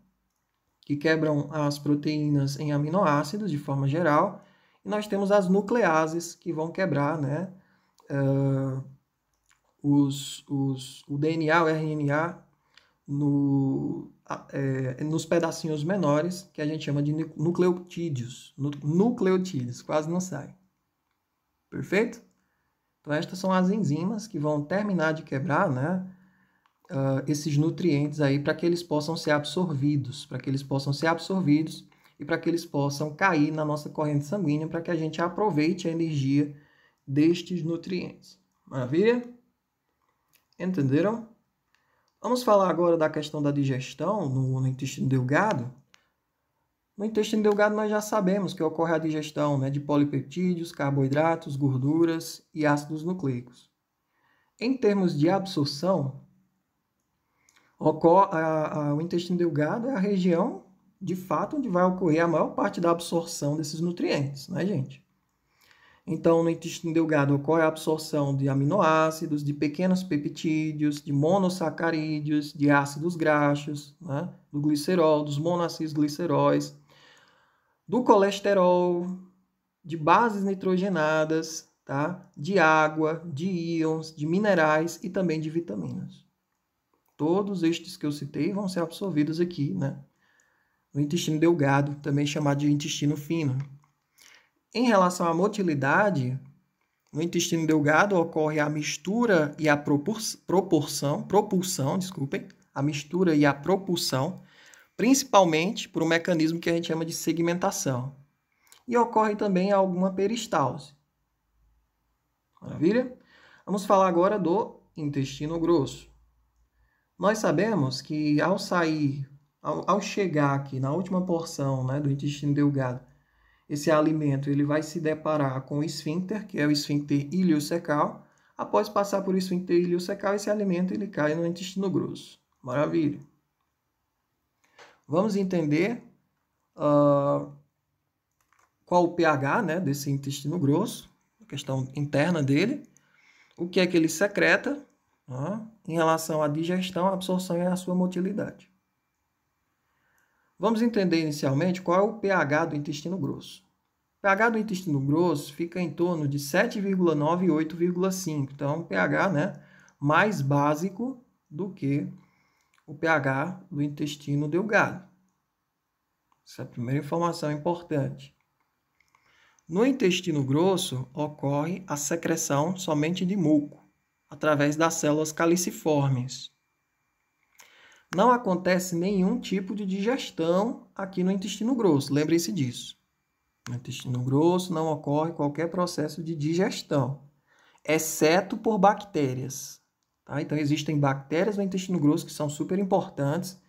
Que quebram as proteínas em aminoácidos de forma geral. E nós temos as nucleases, que vão quebrar, né, o DNA, o RNA, nos pedacinhos menores, que a gente chama de nucleotídeos. Nucleotídeos, quase não sai. Perfeito? Então, estas são as enzimas que vão terminar de quebrar, né, esses nutrientes aí para que eles possam ser absorvidos, e para que eles possam cair na nossa corrente sanguínea, para que a gente aproveite a energia destes nutrientes. Maravilha? Entenderam? Vamos falar agora da questão da digestão no intestino delgado. No intestino delgado nós já sabemos que ocorre a digestão, né, de polipeptídeos, carboidratos, gorduras e ácidos nucleicos. Em termos de absorção, o intestino delgado é a região de fato onde vai ocorrer a maior parte da absorção desses nutrientes, né, gente? Então, no intestino delgado ocorre a absorção de aminoácidos, de pequenos peptídeos, de monossacarídeos, de ácidos graxos, né, do glicerol, dos monoacidogliceróis, do colesterol, de bases nitrogenadas, tá? De água, de íons, de minerais e também de vitaminas. Todos estes que eu citei vão ser absorvidos aqui, né? No intestino delgado, também chamado de intestino fino. Em relação à motilidade, no intestino delgado ocorre a mistura e a propulsão, principalmente por um mecanismo que a gente chama de segmentação. E ocorre também alguma peristalse. Maravilha? Vamos falar agora do intestino grosso. Nós sabemos que ao chegar aqui na última porção, né, do intestino delgado, esse alimento ele vai se deparar com o esfíncter, que é o esfíncter iliocecal. Após passar por esfíncter iliocecal, esse alimento ele cai no intestino grosso. Maravilha. Vamos entender qual o pH, né, desse intestino grosso, a questão interna dele, o que é que ele secreta, em relação à digestão, à absorção e à sua motilidade. Vamos entender inicialmente qual é o pH do intestino grosso. O pH do intestino grosso fica em torno de 7,9 e 8,5. Então, é um pH, né, mais básico do que o pH do intestino delgado. Essa é a primeira informação importante. No intestino grosso, ocorre a secreção somente de muco, através das células caliciformes. Não acontece nenhum tipo de digestão aqui no intestino grosso, lembrem-se disso. No intestino grosso não ocorre qualquer processo de digestão, exceto por bactérias. Tá? Então, existem bactérias no intestino grosso que são super importantes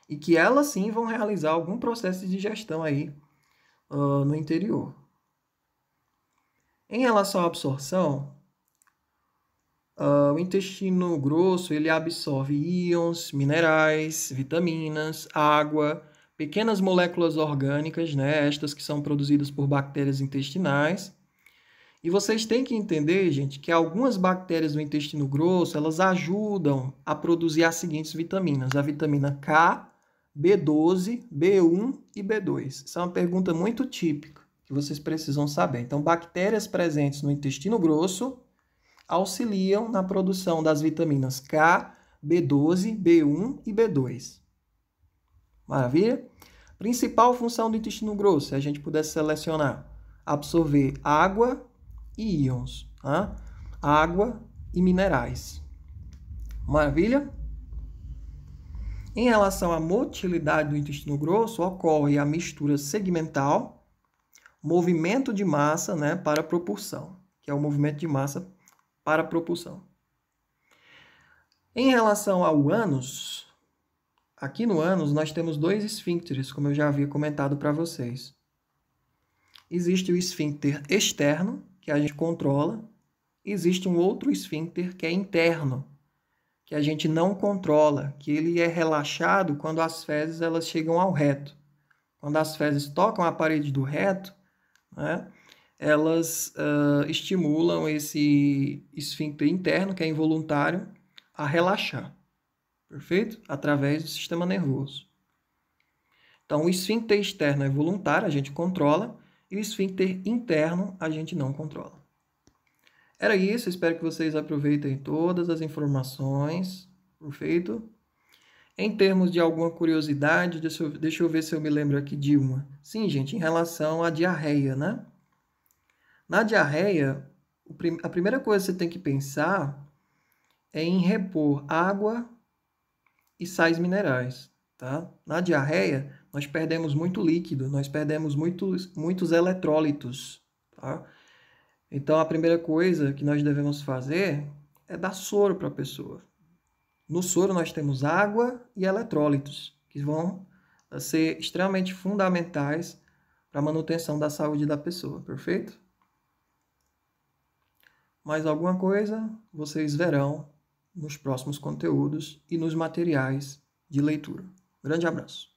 e que elas sim vão realizar algum processo de digestão aí no interior. Em relação à absorção, o intestino grosso ele absorve íons, minerais, vitaminas, água, pequenas moléculas orgânicas, né, estas que são produzidas por bactérias intestinais. E vocês têm que entender, gente, que algumas bactérias do intestino grosso, elas ajudam a produzir as seguintes vitaminas: a vitamina K, B12, B1 e B2. Essa é uma pergunta muito típica que vocês precisam saber. Então, bactérias presentes no intestino grosso auxiliam na produção das vitaminas K, B12, B1 e B2. Maravilha? Principal função do intestino grosso, se a gente pudesse selecionar: absorver água e íons, tá? Água e minerais. Maravilha? Em relação à motilidade do intestino grosso, ocorre a mistura segmental, movimento de massa, né, para propulsão, que é o movimento de massa para propulsão. Em relação ao ânus, aqui no ânus nós temos dois esfíncteres, como eu já havia comentado para vocês. Existe o esfíncter externo, que a gente controla. Existe um outro esfíncter que é interno, que a gente não controla, que ele é relaxado quando as fezes elas chegam ao reto. Quando as fezes tocam a parede do reto, né, elas estimulam esse esfíncter interno, que é involuntário, a relaxar. Perfeito? Através do sistema nervoso. Então, o esfíncter externo é voluntário, a gente controla, e o esfíncter interno a gente não controla. Era isso, espero que vocês aproveitem todas as informações. Perfeito? Em termos de alguma curiosidade, deixa eu ver se eu me lembro aqui de uma. Sim, gente, em relação à diarreia, né? Na diarreia, a primeira coisa que você tem que pensar é em repor água e sais minerais, tá? Na diarreia, nós perdemos muito líquido, nós perdemos muitos eletrólitos, tá? Então, a primeira coisa que nós devemos fazer é dar soro para a pessoa. No soro, nós temos água e eletrólitos, que vão ser extremamente fundamentais para a manutenção da saúde da pessoa, perfeito? Mais alguma coisa, vocês verão nos próximos conteúdos e nos materiais de leitura. Grande abraço.